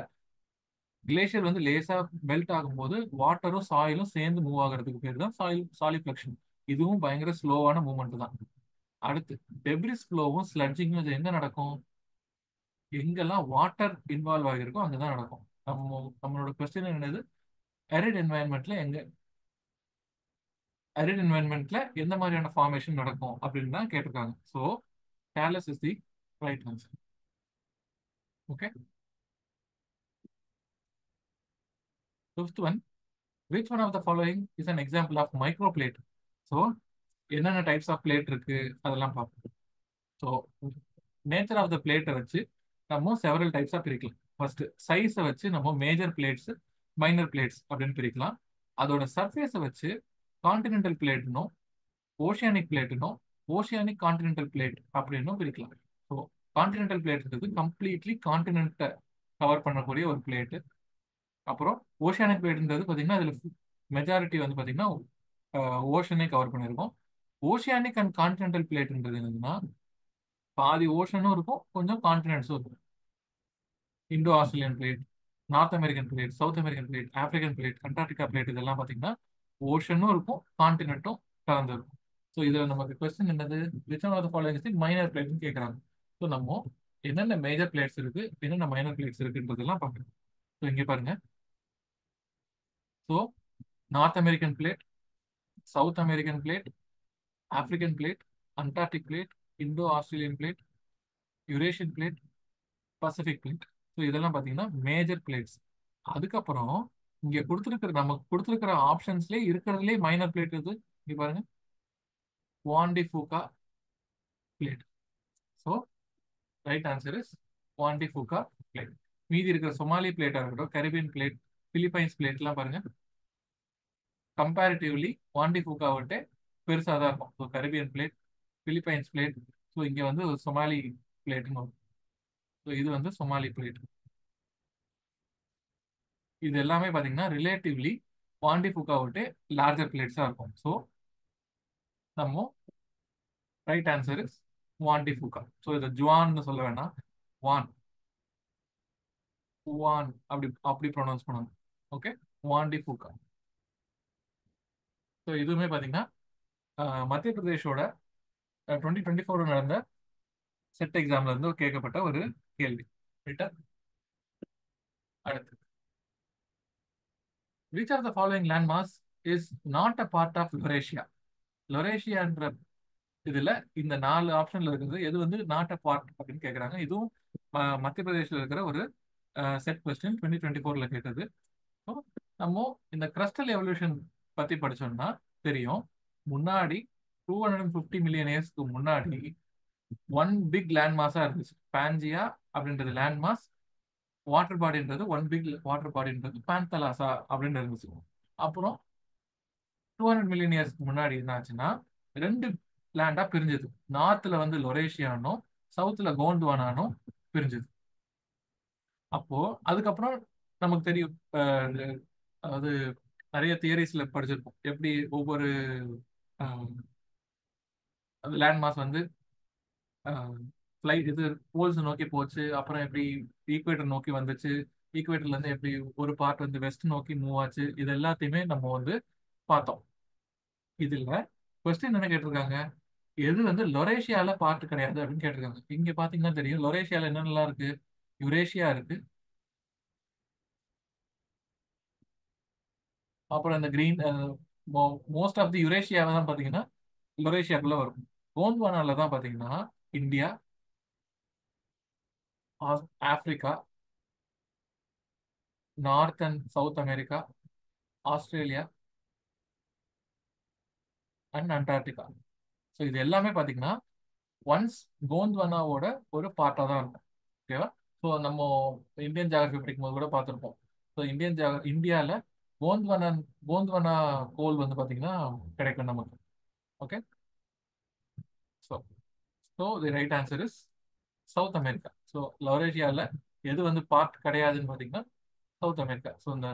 கிளேஷியர் வந்து லேசா மெல்ட் ஆகும்போது வாட்டரும் சாயிலும் சேர்ந்து மூவ் ஆகுறதுக்கு பேர் தான் சாலிஃப்ளக்ஷன். இதுவும் பயங்கர ஸ்லோவான மூவ்மெண்ட் தான். அடுத்து டெப்ரிஸ் ஃப்ளோவும் ஸ்லட்ஜிங்கும் இது எங்க நடக்கும்? எங்கெல்லாம் வாட்டர் இன்வால்வ் ஆகிருக்கோ அங்கதான் நடக்கும். நம்மளோட கொஸ்டின் என்னது? அரிட் என்வாயன்மெண்ட்ல அரிட் என்வாயன்மெண்ட்ல எந்த மாதிரியான ஃபார்மேஷன் நடக்கும் அப்படின்னு தான் கேட்டிருக்காங்க. So Dallas is the right answer. Okay. Fifth one, which one of the following is an example of microplate? So என்னென்ன டைப்ஸ் ஆஃப் பிளேட் இருக்கு அதெல்லாம் பார்ப்போம். ஸோ நேச்சர் ஆஃப் த பிளேட்டை வச்சு நம்ம செவரல் டைப்ஸாக பிரிக்கலாம். ஃபர்ஸ்ட் சைஸை வச்சு நம்ம மேஜர் பிளேட்ஸ், மைனர் பிளேட்ஸ் அப்படின்னு பிரிக்கலாம். அதோட சர்ஃபேஸை வச்சு கான்டினென்டல் பிளேட்னும் ஓஷியானிக் பிளேட்னும் ஓஷியானிக் கான்டினென்டல் பிளேட் அப்படின்னும் பிரிக்கலாம். ஸோ கான்டினென்டல் பிளேட்ன்றது கம்ப்ளீட்லி கான்டினென்ட்டை கவர் பண்ணக்கூடிய ஒரு பிளேட்டு. அப்புறம் ஓஷியானிக் பிளேட்ன்றது பார்த்தீங்கன்னா அதில் மெஜாரிட்டி வந்து பார்த்தீங்கன்னா ஓஷனே கவர் பண்ணியிருக்கோம். ஓஷியானிக் அண்ட் கான்டினென்டல் பிளேட்ன்றது என்னதுன்னா பாதி ஓஷனும் இருக்கும், கொஞ்சம் கான்டினென்ட்ஸும் இருக்கும். Indo Australian plate, North American plate, South American plate, African plate, Antarctica plate, இதெல்லாம் பார்த்தீங்கன்னா ஓஷனும் இருக்கும் கான்டினென்ட்டும் கலந்து இருக்கும். ஸோ இதில் நமக்கு கொஸ்டின் என்னது? Which one of the following is the minor பிளேட்னு கேட்குறாங்க. ஸோ நம்ம என்னென்ன மேஜர் பிளேட்ஸ் இருக்கு, என்னென்ன மைனர் பிளேட்ஸ் இருக்குன்றதெல்லாம் பார்க்கணும். ஸோ இங்கே பாருங்க. So North American plate, South American plate, African plate, Antarctic plate, Indo Australian plate, Eurasian plate, Pacific plate. So இதெல்லாம் பார்த்தீங்கன்னா மேஜர் பிளேட்ஸ். அதுக்கப்புறம் இங்க நமக்கு கொடுத்துருக்கிற ஆப்ஷன்ஸ்லேயே இருக்கிறதுலே மைனர் பிளேட் இது. இங்க பாருங்க, Juan de Fuca plate. So right answer is Juan de Fuca plate. மீதி இருக்கிற சொமாலி பிளேட்டா இருக்கட்டும், கரிபியன் பிளேட், பிலிப்பைன்ஸ் பிளேட்லாம் பாருங்க, கம்பேரிட்டிவ்லி வான் டி ஃபூகா விட்டு பெருசாக தான் இருக்கும். So Caribbean plate, Philippines plate, so இங்கே வந்து சொமாலி பிளேட்னு வரும். ஸோ இது வந்து சொமாலி பிளேட். இது எல்லாமே பார்த்தீங்கன்னா ரிலேட்டிவ்லி வான் டி ஃபூகா விட்டு லார்ஜர் பிளேட்ஸாக இருக்கும். ஸோ நம்ம right answer is Juan de Fuca. So இதை ஜுவான்னு சொல்ல வேணாம், வான் வான் அப்படி அப்படி ப்ரொனவுன்ஸ் பண்ணணும். ஓகே, வான் டி ஃபூகா. ஸோ இதுவுமே பார்த்தீங்கன்னா மத்திய பிரதேஷோட 2024 நடந்த செட் எக்ஸாம்ல இருந்து கேட்கப்பட்ட ஒரு கேள்வி. ரைட்டா? அடுத்து, which are the following landmarks is not a part of Laurasia? லொரேஷியான்ற இதுல இந்த 4 ஆப்ஷன்ல இருக்கிறது எது வந்து நாட் அ பார்ட் அப்படின்னு கேட்குறாங்க. இதுவும் மத்திய பிரதேஷ்ல இருக்கிற ஒரு செட் கொஸ்டின் 2024ல கேட்டது. ஸோ நம்ம இந்த கிரஸ்டல் எவல்யூஷன் பத்தி படிச்சோம்னா தெரியும். முன்னாடி 250 மில்லியன் இயர்ஸ்க்கு முன்னாடி ஒன் பிக் லேண்ட் மாஸா இருந்துச்சு. பான்ஜியா அப்படின்றது லேண்ட் மாஸ், வாட்டர் பாடின்றது ஒன் பிக் வாட்டர் பாடின்றது பான்தலாசா அப்படின்னு இருந்துச்சு. அப்புறம் 200 மில்லியன் இயர்ஸ்க்கு முன்னாடி என்ன ஆச்சுன்னா ரெண்டு லேண்டா பிரிஞ்சது. நார்த்ல வந்து லொரேஷியானும் சவுத்ல கோண்ட்வானானும் பிரிஞ்சது. அப்போ அதுக்கப்புறம் நமக்கு தெரியும், அதாவது நிறைய தியரிஸ்ல படிச்சிருப்போம், எப்படி ஒவ்வொரு லேண்ட் மாஸ் வந்து ஃப்ளைட் இது போல்ஸ் நோக்கி போச்சு, அப்புறம் எப்படி ஈக்குவேட்டர் நோக்கி வந்துச்சு, ஈக்குவேட்டர்ல இருந்து எப்படி ஒரு பார்ட் வந்து வெஸ்ட் நோக்கி மூவ் ஆச்சு, இது எல்லாத்தையுமே நம்ம வந்து பார்த்தோம். இதுல கொஸ்டின் என்ன கேட்டிருக்காங்க? எது வந்து லொரேஷியால பார்ட் கிடையாது அப்படின்னு கேட்டிருக்காங்க. இங்க பாத்தீங்கன்னா தெரியும் லொரேஷியால என்னென்னலாம் இருக்கு. யுரேஷியா இருக்கு, அப்புறம் இந்த கிரீன் மோஸ்ட் ஆஃப் தி யுரேஷியாவை தான் பாத்தீங்கன்னா லொரேஷியாக்குள்ள வரும். கோண்ட்வானால தான் பாத்தீங்கன்னா India, Africa, north and south America, Australia, and Antarctica. So இது எல்லாமே பார்த்தீங்கன்னா ஒன்ஸ் கோண்ட்வானாவோட ஒரு பார்ட்டாக தான் இருக்கும். ஓகேவா? ஸோ நம்ம இந்தியன் ஜியாகிரபி படிக்கும்போது கூட பார்த்துருப்போம். ஸோ இந்தியாவில் கோண்ட்வானா கோண்ட்வானா கோல் வந்து பார்த்தீங்கன்னா கிடைக்கும் நமக்கு. Okay. So so the right answer is South America. So லொரேஷியாவில் எது வந்து பார்ட் கிடையாதுன்னு பார்த்தீங்கன்னா சவுத் அமெரிக்கா. ஸோ இந்த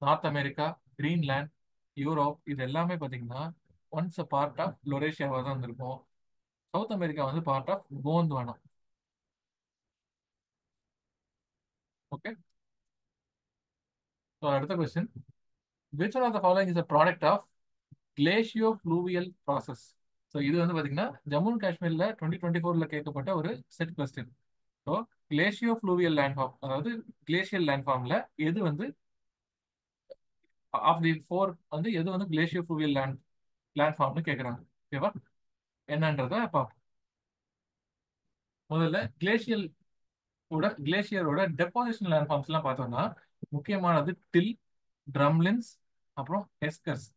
நார்த் அமெரிக்கா, கிரீன்லேண்ட், யூரோப் இது எல்லாமே பார்த்தீங்கன்னா ஒன்ஸ் அ பார்ட் ஆஃப் லொரேஷியாவாக தான் இருந்திருக்கும். சவுத் அமெரிக்கா வந்து part of Gondwana. Okay. So அடுத்த question, which one of the following is a product of glaciofluvial process? So இது வந்து பார்த்தீங்கன்னா ஜம்மு அண்ட் காஷ்மீரில் 2024 கேட்கப்பட்ட ஒரு செட் கொஸ்டின். ஸோ கிளேஷியோஃப்ளூவியல் லேண்ட்ஃபார்ம், அதாவது கிளேஷியல் லேண்ட்ஃபார்மில் எது வந்து ஆஃப் தி ஃபோர் வந்து எது வந்து கிளேஷியோஃப்ளூவியல் லேண்ட்ஃபார்ம்னு கேட்குறாங்க. ஓகேவா? என்னன்றத பார்ப்போம். முதல்ல கிளேஷியரோட டெபாசிஷன் லேண்ட்ஃபார்ம்ஸ்லாம் பார்த்தோம்னா முக்கியமானது டில், ட்ரம்லின்ஸ், அப்புறம் எஸ்கர்ஸ்.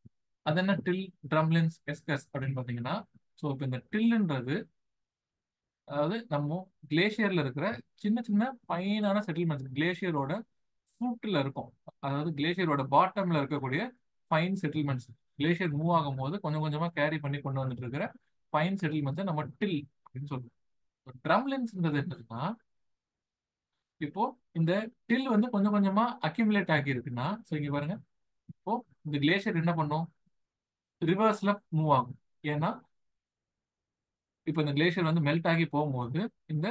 அது என்ன டில், ட்ரம்லின்ஸ், எஸ்கர்ஸ் அப்படின்னு பார்த்தீங்கன்னா, ஸோ இப்போ இந்த டில்ன்றது அதாவது நம்ம கிளேஷியர்ல இருக்கிற சின்ன சின்ன ஃபைனான செட்டில்மெண்ட்ஸ் கிளேஷியரோட ஃபுட்ல இருக்கும். அதாவது கிளேஷியரோட பாட்டம்ல இருக்கக்கூடிய ஃபைன் செட்டில்மெண்ட்ஸ், கிளேஷியர் மூவ் ஆகும் போது கொஞ்சம் கொஞ்சமா கேரி பண்ணி கொண்டு வந்துட்டு இருக்கிற ஃபைன் செட்டில்மெண்ட்ஸை நம்ம டில் அப்படின்னு சொல்லுவோம். ட்ரம்லின்ஸ்ன்றது என்னன்னா, இப்போ இந்த டில் வந்து கொஞ்சம் கொஞ்சமா அக்யூமுலேட் ஆகி இருக்குன்னா, ஸோ இங்க பாருங்க, இப்போ இந்த கிளேஷியர் என்ன பண்ணும், ரிவர்ஸ்ல மூவ் ஆகும். ஏன்னா இப்போ இந்த கிளேஷியர் வந்து மெல்ட் ஆகி போகும்போது இந்த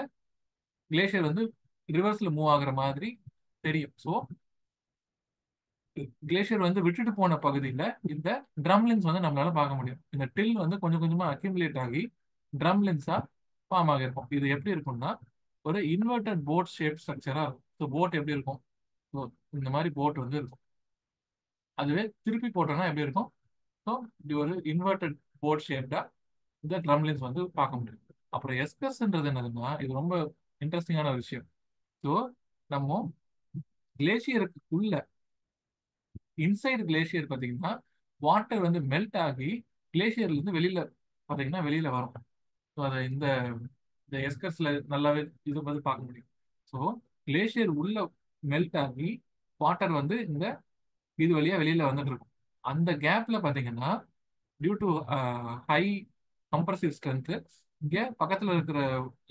கிளேஷியர் வந்து ரிவர்ஸ்ல மூவ் ஆகுற மாதிரி தெரியும். ஸோ கிளேஷியர் வந்து விட்டுட்டு போன பகுதியில் இந்த ட்ரம்லின்ஸ் வந்து நம்மளால பார்க்க முடியும். இந்த டில் வந்து கொஞ்சம் கொஞ்சமா அக்யூமுலேட் ஆகி ட்ரம்லின்ஸா ஃபார்ம் ஆகிருக்கும். இது எப்படி இருக்கும்னா ஒரு இன்வெர்டட் போட் ஷேப் ஸ்ட்ரக்சரா இருக்கும். ஸோ போட் எப்படி இருக்கும், ஸோ இந்த மாதிரி போட் வந்து இருக்கும். அதுவே திருப்பி போட்டோம்னா எப்படி இருக்கும், ஸோ இப்படி ஒரு இன்வெர்டட் போட் ஷேப்டா இந்த ட்ரம்லின்ஸ் வந்து பார்க்க முடியும். அப்புறம் எஸ்கர்ஸ்ன்றது என்னதுன்னா, இது ரொம்ப இன்ட்ரெஸ்டிங்கான ஒரு விஷயம். ஸோ நம்ம கிளேஷியருக்கு உள்ள இன்சைடு கிளேஷியர் பார்த்தீங்கன்னா வாட்டர் வந்து மெல்ட் ஆகி கிளேஷியர்ல இருந்து வெளியில பார்த்தீங்கன்னா வெளியில வரும். ஸோ அதை இந்த இந்த எஸ்கர்ஸ்ல நல்லாவே இது வந்து பார்க்க முடியும். ஸோ கிளேஷியர் உள்ள மெல்ட் ஆகி வாட்டர் வந்து இந்த இது வழியா வெளியில வந்துட்டு இருக்கும். அந்த கேப்ல பார்த்தீங்கன்னா due to high compressive strength இங்கே பக்கத்தில் இருக்கிற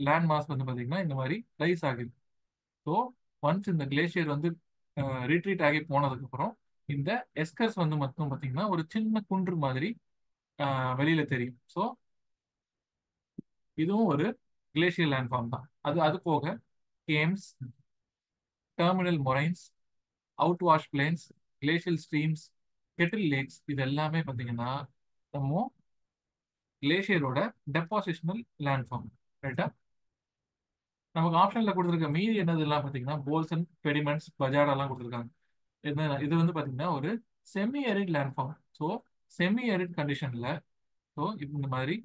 லேண்ட் மாஸ் வந்து பார்த்தீங்கன்னா இந்த மாதிரி ரைஸ் ஆகுது. ஸோ ஒன்ஸ் இந்த கிளேஷியர் வந்து ரீட்ரீட் ஆகி போனதுக்கு அப்புறம் இந்த எஸ்கர்ஸ் வந்து மட்டும் பார்த்தீங்கன்னா ஒரு சின்ன குன்று மாதிரி வெளியில தெரியும். ஸோ இதுவும் ஒரு கிளேஷியல் லேண்ட்ஃபார்ம் தான். அது போக kames, terminal moraines, outwash plains, glacial streams, kettle lakes இது எல்லாமே பார்த்தீங்கன்னா நம்ம கிளேஷியரோட டெபாசிஷனல் லேண்ட்ஃபார்ம். ரைட்டா? நமக்கு ஆப்ஷன்ல கொடுத்துருக்க மீதி என்னதெல்லாம் பார்த்தீங்கன்னா போல்சன், பெடிமெண்ட்ஸ், பஜாடாலாம் கொடுத்துருக்காங்க. இது வந்து பார்த்தீங்கன்னா ஒரு செமி அரிட் லேண்ட்ஃபார்ம். ஸோ செமி அரிட் கண்டிஷன்ல ஸோ இந்த மாதிரி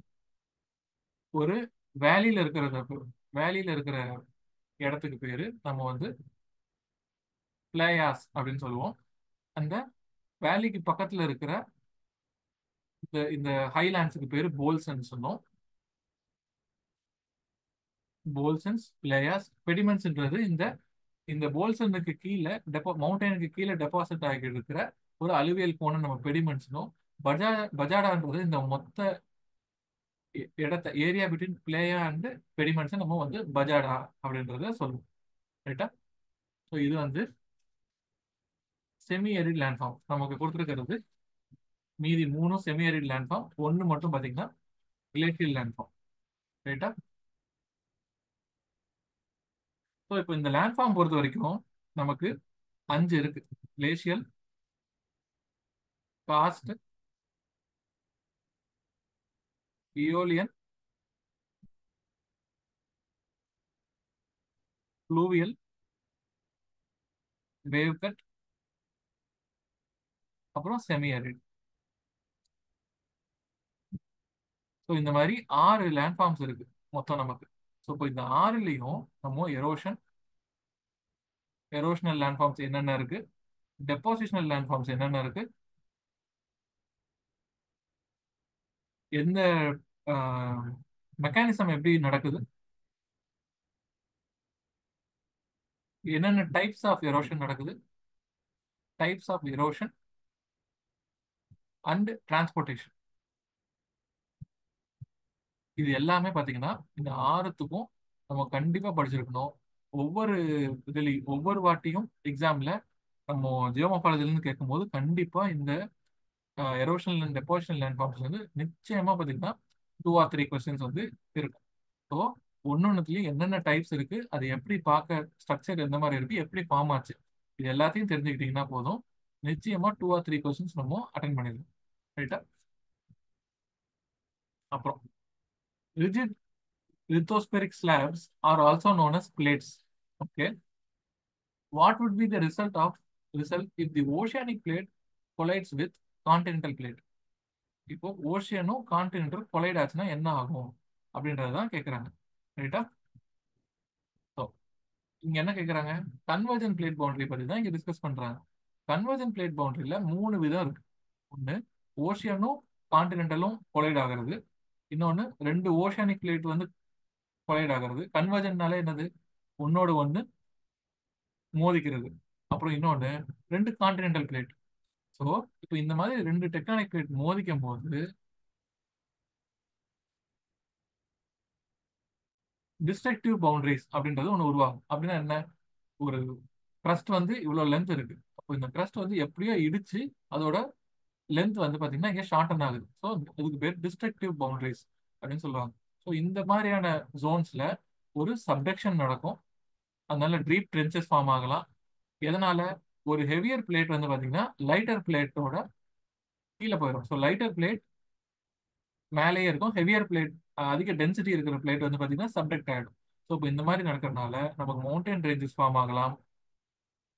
ஒரு வேலியில இருக்கிற இடத்துக்கு பேரு நம்ம வந்து பிளேயாஸ் அப்படின்னு சொல்லுவோம். அந்த வேலிக்கு பக்கத்துல இருக்கிற இந்த ஹைலாண்ட்ஸுக்கு பேரு போல்சன் சொன்னோம். போல்சன்ஸ், பிளேயாஸ், பெடிமெண்ட்ஸ்ன்றது இந்த இந்த போல்சனுக்கு கீழே மவுண்டனுக்கு கீழே டெபாசிட் ஆகி இருக்கிற ஒரு அலுவியல் கோணம் நம்ம பெடிமெண்ட்ஸ்னும். பஜாடான்றது இந்த மொத்த இடத்த ஏரியா பிட்வீன் பிளேயா அண்ட் பெடிமெண்ட்ஸை நம்ம வந்து பஜாடா அப்படின்றத சொல்லுவோம். ரைட்டா? ஸோ இது வந்து செமி அரிட் லேண்ட்ஃபார்ம் நமக்கு கொடுத்துருக்கிறது. மீதி 3 செமி அரிட் லேண்ட்ஃபார்ம், 1 மட்டும் பார்த்தீங்கன்னா கிளேஷியல் லேண்ட்ஃபார்ம். ரைட்டா? ஸோ இப்போ இந்த லேண்ட்ஃபார்ம் பொறுத்த வரைக்கும் நமக்கு 5 இருக்கு. கிளேஷியல், காஸ்ட், இயோலியன், ஃப்ளூவியல், வேவ் கட், அப்புறம் செமி அரிட். ஸோ இந்த மாதிரி 6 லேண்ட்ஃபார்ம்ஸ் இருக்கு மொத்தம் நமக்கு. ஸோ இப்போ இந்த 6லையும் நம்ம எரோஷனல் லேண்ட்ஃபார்ம்ஸ் என்னென்ன இருக்கு, டெபாசிஷனல் லேண்ட்ஃபார்ம்ஸ் என்னென்ன இருக்கு, எந்த மெக்கானிசம் எப்படி நடக்குது, என்னென்ன டைப்ஸ் ஆஃப் எரோஷன் நடக்குது, types of erosion and transportation. இது எல்லாமே பாத்தீங்கன்னா இந்த ஆறுத்துக்கும் நம்ம கண்டிப்பா படிச்சிருக்கணும். ஒவ்வொரு இதுலயும் ஒவ்வொரு வாட்டியும் எக்ஸாம்ல நம்ம ஜியோமார்ஃபாலஜில இருந்து கேட்கும்போது கண்டிப்பா இந்த எரோஷனல் அண்ட் டெபோசிஷனல் லேண்ட் ஃபார்ம்ஸ்ல இருந்து நிச்சயமா பாத்தீங்கன்னா 2 or 3 கொஸ்டின்ஸ் வந்து இருக்கும். ஸோ ஒன்னொன்னுலயும் என்னென்ன டைப்ஸ் இருக்கு, அது எப்படி பார்க்க ஸ்ட்ரக்சர் எந்த மாதிரி இருக்கு, எப்படி ஃபார்ம் ஆச்சு, இது எல்லாத்தையும் தெரிஞ்சுக்கிட்டீங்கன்னா போதும். நிச்சயமா 2 or 3 கொஸ்டின்ஸ் நம்ம அட்டன் பண்ணிடலாம். ரைட்டா? அப்புறம் rigid lithospheric slabs are also known as plates. Okay, what would be the result if the oceanic plate collides with continental plate? இப்போ ஓஷியனும் கான்டினென்டல் கொலைட் ஆச்சுன்னா என்ன ஆகும் அப்படின்றது தான் கேட்குறாங்க. ரைட்டா? ஸோ இங்க என்ன கேட்குறாங்க, கன்வர்ஜன் பிளேட் பவுண்டரி பற்றி தான் இங்க டிஸ்கஸ் பண்றாங்க. கன்வர்ஜன் பிளேட் பவுண்டரியில 3 விதம் இருக்கு. ஒன்று ஓஷியனும் கான்டினென்டலும் கொலைட் ஆகிறது, இன்னொன்று 2 ஓஷியானிக் பிளேட் வந்து கொலைட் ஆகிறது. கன்வர்ஜன்னாலே என்னது, ஒன்னோட ஒன்று மோதிக்கிறது. அப்புறம் இன்னொன்று 2 கான்டினென்டல் பிளேட். ஸோ இப்போ இந்த மாதிரி 2 டெக்டானிக் பிளேட் மோதிக்கும் போது டிஸ்ட்ரக்டிவ் பவுண்டரிஸ் அப்படின்றது ஒன்று உருவாகும். அப்படின்னா என்ன, ஒரு க்ரஸ்ட் வந்து இவ்வளோ லென்த் இருக்கு, அப்போ இந்த க்ரஸ்ட் வந்து எப்படியோ இடிச்சு அதோட லென்த் வந்து பார்த்தீங்கன்னா இங்கே ஷார்டன் ஆகுது. ஸோ அதுக்கு பேர் டிஸ்ட்ரக்டிவ் பவுண்டரிஸ் அப்படின்னு சொல்லுவாங்க. ஸோ இந்த மாதிரியான ஜோன்ஸ்ல ஒரு சப்டக்ஷன் நடக்கும், அதனால டீப் ட்ரென்ச்சஸ் ஃபார்ம் ஆகலாம். எதனால, ஒரு ஹெவியர் பிளேட் வந்து பார்த்தீங்கன்னா லைட்டர் பிளேட்டோட கீழே போயிடும். ஸோ லைட்டர் பிளேட் மேலேயே இருக்கும், ஹெவியர் பிளேட் அதிக டென்சிட்டி இருக்கிற பிளேட் வந்து பார்த்தீங்கன்னா சப்டக்ட் ஆகிடும். ஸோ இப்போ இந்த மாதிரி நடக்கிறதுனால நமக்கு மவுண்டன் ரேஞ்சஸ் ஃபார்ம் ஆகலாம்,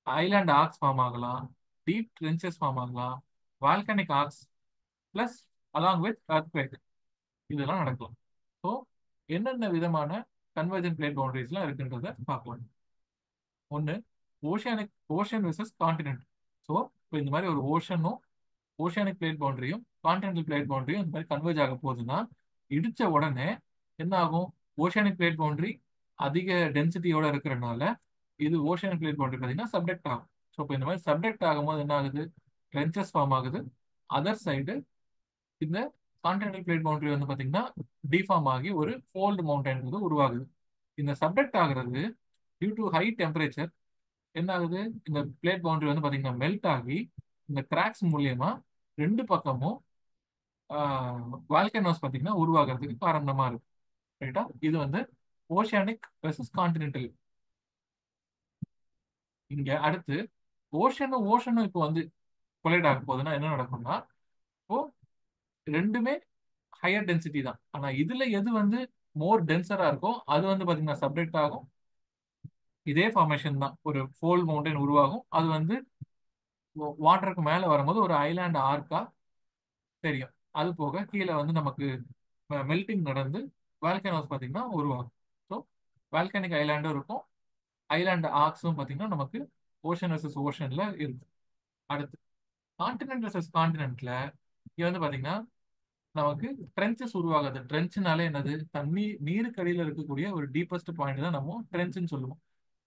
ஐலாண்ட் ஆர்க்ஸ் ஃபார்ம் ஆகலாம், டீப் ட்ரென்ச்சஸ் ஃபார்ம் ஆகலாம், volcanic arcs plus along with earthquake இதெல்லாம் நடக்கலாம். ஸோ என்னென்ன விதமான கன்வர்ஜன் பிளேட் பவுண்டரிஸ்லாம் இருக்குன்றத பார்க்கலாம். ஒன்று ஓஷன் வெர்சஸ் கான்டினென்ட். ஸோ இப்போ இந்த மாதிரி ஒரு ஓஷியானிக் பிளேட் பவுண்டரியும் கான்டினென்டல் பிளேட் பவுண்டரியும் இந்த மாதிரி கன்வர்ஜ் ஆக போகுதுன்னா இடிச்ச உடனே என்ன ஆகும், ஓஷியானிக் பிளேட் பவுண்டரி அதிக டென்சிட்டியோட இருக்கிறதுனால இது ஓஷியானிக் பிளேட் பவுண்டரி பார்த்தீங்கன்னா சப்டெக்ட் ஆகும். ஸோ இப்போ இந்த மாதிரி சப்டெக்ட் ஆகும்போது என்ன ஆகுது, ட்ரென்ச்சஸ் ஃபார்ம் ஆகுது. அதர் சைடு இந்த கான்டினென்டல் பிளேட் பவுண்டரி வந்து பார்த்தீங்கன்னா டிஃபார்ம் ஆகி ஒரு ஃபோல்டு மவுண்டன் வந்து உருவாகுது. இந்த சப்டெக்ட் ஆகுறது டியூ டு ஹை டெம்பரேச்சர் என்ன ஆகுது, இந்த பிளேட் பவுண்டரி வந்து பார்த்தீங்கன்னா மெல்ட் ஆகி இந்த கிராக்ஸ் மூலியமா 2 பக்கமும் வால்கனோஸ் பார்த்தீங்கன்னா உருவாகிறதுக்கு காரணமா இருக்கு. ரைட்டா? இது வந்து ஓஷியானிக் வெர்சஸ் கான்டினென்டல். இங்க அடுத்து ஓஷனும் இப்போ வந்து கொலைட் ஆக போகுதுன்னா என்ன நடக்கும்னா, இப்போ ரெண்டுமே ஹையர் டென்சிட்டி தான், ஆனா இதுல எது வந்து மோர் டென்சரா இருக்கோ அது வந்து பாத்தீங்கன்னா சப்டெக்ட் ஆகும். இதே ஃபார்மேஷன் தான், ஒரு ஃபோல் மவுண்டன் உருவாகும். அது வந்து வாட்டருக்கு மேல வரும்போது ஒரு ஐலாண்ட் ஆர்க்கா தெரியும். அது போக கீழே வந்து நமக்கு மெல்டிங் நடந்து வால்கனோஸ் பார்த்தீங்கன்னா உருவாகும். ஸோ வால்கனிக் ஐலாண்டும் இருக்கும், ஐலாண்ட் ஆர்க்ஸும் பார்த்தீங்கன்னா நமக்கு ஓஷன் வெர்சஸ் ஓஷன்ல இருக்கு. அடுத்து கான்டினென்ட் வெர்சஸ் கான்டினென்ட்ல இங்க வந்து பார்த்தீங்கன்னா நமக்கு ட்ரென்ச்சஸ் உருவாகுது. ட்ரென்ச்னாலே என்னது, தண்ணி நீருக்கு அடியில் இருக்கக்கூடிய ஒரு டீப்பஸ்ட் பாயிண்ட் தான் நம்ம ட்ரென்ச்னு சொல்லுவோம்.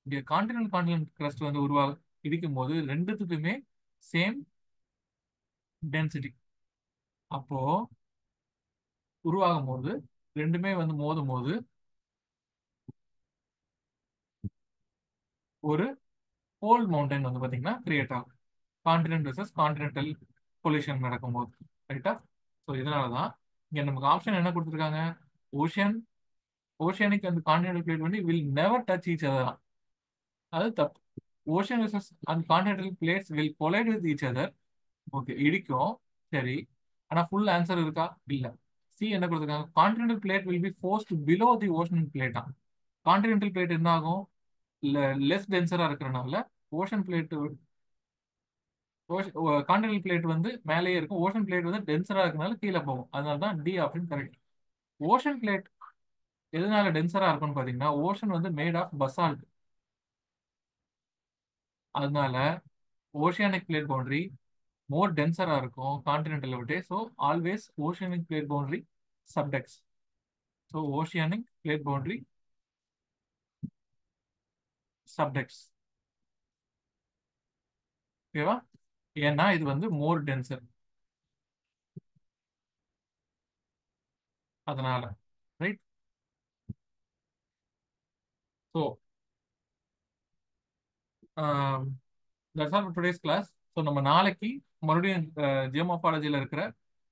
இங்க கான்டினென்ட் கிரஸ்ட் வந்து இடிக்கும் போது ரெண்டுத்துக்குமே சேம் டென்சிட்டி. அப்போ உருவாகும் போது ரெண்டுமே வந்து மோதும் போது ஒரு போல் மவுண்டன் வந்து பாத்தீங்கன்னா கிரியேட் ஆகும், கான்டினென்ட் வெர்சஸ் கான்டினென்டல் கொலிஷன் நடக்கும்போது. ரைட்டா? ஸோ இதனாலதான் இங்க நமக்கு ஆப்ஷன் என்ன கொடுத்துருக்காங்க, ocean oceanic and continental plate வந்து will never touch each other. அது தப்பு. Ocean versus and continental plates will collide with each other. Okay, இடிக்கும், சரி. ஆனா ஃபுல் ஆன்சர் இருக்கா, இல்ல. சி என்ன கொடுத்துருக்காங்க, continental plate will be forced below the ocean பிளேட்டா. கான்டினென்டல் பிளேட் என்ன ஆகும், லெஸ் டென்சரா இருக்கிறனால ஓஷன் பிளேட் கான்டினென்டல் பிளேட் வந்து மேலேயே இருக்கும், ஓஷன் பிளேட் வந்து டென்சரா இருக்கனால கீழே போகும். அதனால தான் D option correct. Ocean plate எதனால டென்சரா இருக்கும்னு பாத்தீங்கன்னா, ஓஷன் வந்து மேட் ஆஃப் பசால்ட். அதனால ஓஷியானிக் பிளேட் பவுண்டரி மோர் டென்சரா இருக்கும் கான்டினென்டல் விட. So always oceanic plate boundary subducts. So oceanic, plate boundary, subducts. ஓகேவா? ஏன்னா இது வந்து மோர் டென்சர், அதனால. Right. So that's all today's class. So நம்ம நாளைக்கு மறுபடியும் ஜியோமார்ஃபாலஜியில் இருக்கிற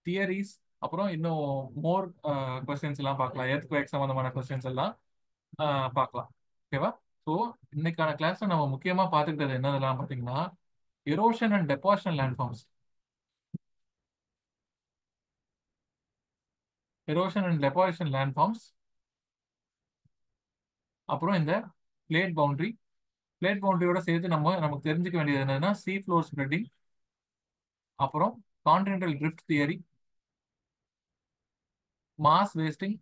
தியரிஸ், அப்புறம் இன்னும் மோர் கொஸ்டின்ஸ் எல்லாம் பார்க்கலாம். எர்த்குவேக் சம்பந்தமான கொஸ்டின்ஸ் எல்லாம் பார்க்கலாம். ஓகேவா? ஸோ இன்னைக்கான கிளாஸ்ல நம்ம முக்கியமா பார்த்துக்கிட்டது என்னதெல்லாம் பார்த்தீங்கன்னா, erosion and deposition landforms. Erosion and deposition landforms, அப்புறம் இந்த பிளேட் பவுண்டரி. பிளேட் பவுண்டரியோட சேர்த்து நமக்கு தெரிஞ்சுக்க வேண்டியது என்னன்னா, சீ ஃப்ளோர் ஸ்ப்ரெட்டிங், அப்புறம் continental drift theory, mass wasting,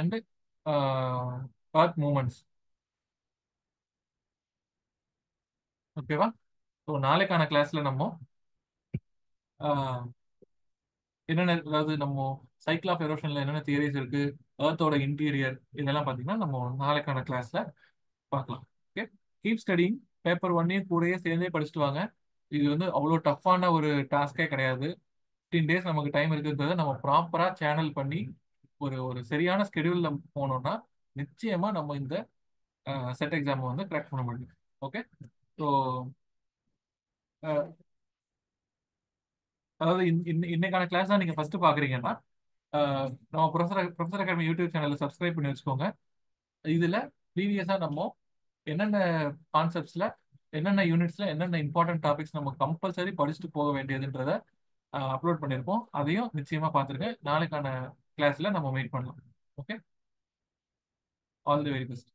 and earth moments. ஓகேவா? ஸோ நாளைக்கான கிளாஸ்ல நம்ம ஆஹ், என்னென்ன, அதாவது நம்ம சைக்கிள் ஆஃப் எரோஷன்ல என்னென்ன தியரிஸ் இருக்கு, எர்த்தோட இன்டீரியர், இதெல்லாம் பார்த்தீங்கன்னா நம்ம நாளைக்கான கிளாஸ்ல பார்க்கலாம். ஓகே. Keep studying. பேப்பர் ஒன்னையும் கூடயே சேர்ந்தே படிச்சுட்டு வாங்க. இது வந்து அவ்வளோ டஃப்பான ஒரு டாஸ்கே கிடையாது. 15 டேஸ் நமக்கு டைம் இருக்குன்றதை நம்ம ப்ராப்பரா சேனல் பண்ணி ஒரு ஒரு சரியான ஸ்கெடியூல்ல போனோம்னா நிச்சயமா நம்ம இந்த செட் எக்ஸாம் வந்து கிராக் பண்ண முடியும். ஓகே. ஸோ அதாவது இன்னைக்கான கிளாஸ் தான் நீங்க ஃபர்ஸ்ட் பாக்குறீங்கன்னா, நம்ம ப்ரொஃபசர் அகாடமி யூடியூப் சேனலை சப்ஸ்கிரைப் பண்ணி வச்சுக்கோங்க. இதுல ப்ரீவியஸா நம்ம என்னென்ன கான்செப்ட்ஸ்ல, என்னென்ன யூனிட்ஸ்ல என்னென்ன இம்பார்ட்டன்ட் டாபிக்ஸ் நம்ம கம்பல்சரி படிச்சுட்டு போக வேண்டியதுன்றத அப்லோட் பண்ணியிருப்போம். அதையும் நிச்சயமா பார்த்துருங்க. நாளைக்கான கிளாஸ்ல நம்ம மீட் பண்ணலாம். Okay. All the very best.